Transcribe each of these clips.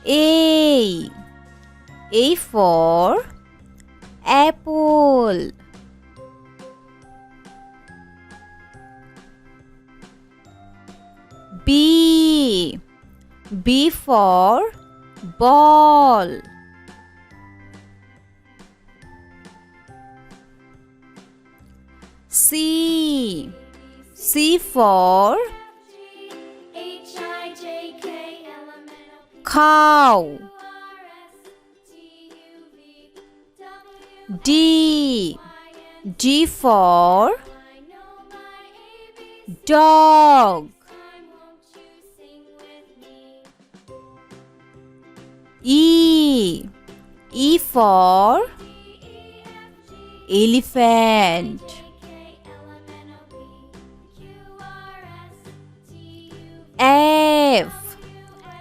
A. A for apple. B. B for ball. C. C for cow. D. D for dog. E. E for elephant. F.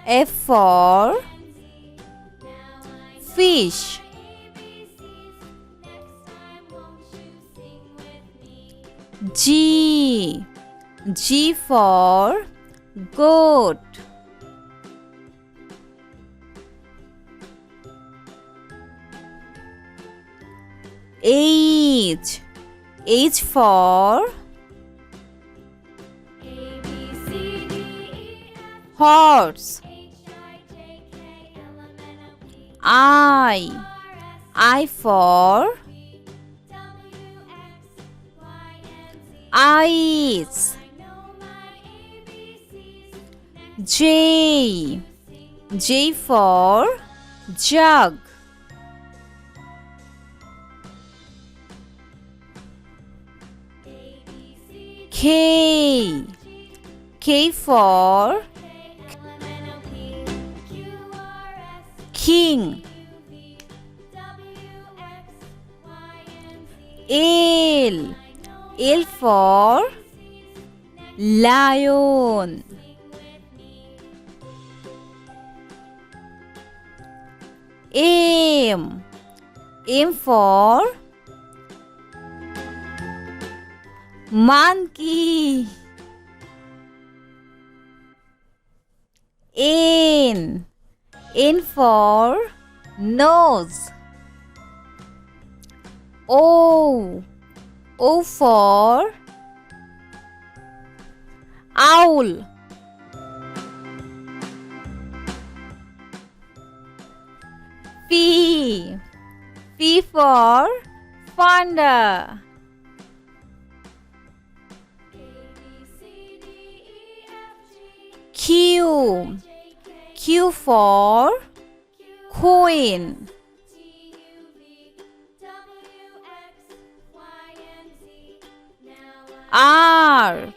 F for fish. G. G for goat. H. H for horse. I. I for eyes. J. J for jug. K. K for king. L. L for lion. M. M for monkey. N. N for nose. O. O for owl. P. P for panda. Q. Q for queen. R.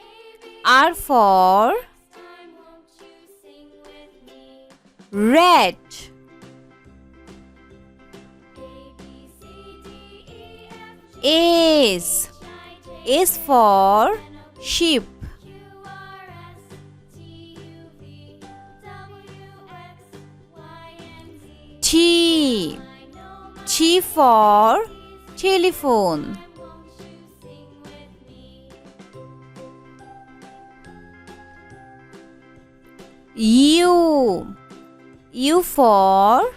R for rat. S. S for sheep. T. T for telephone. U. U for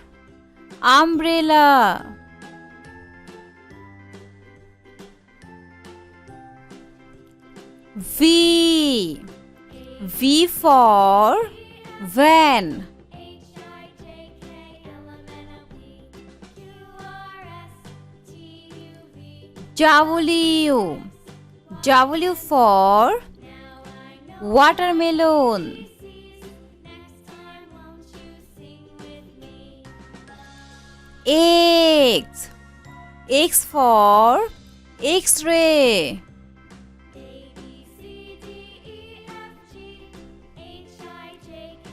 umbrella. V. V for van. W. W for watermelon. X. X for X-ray.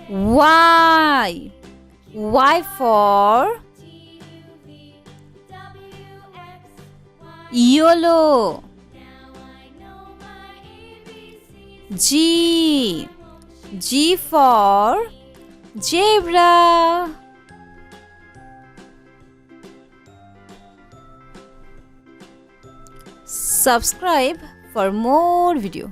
Y. Y for yellow. G. G for zebra. Subscribe for more video.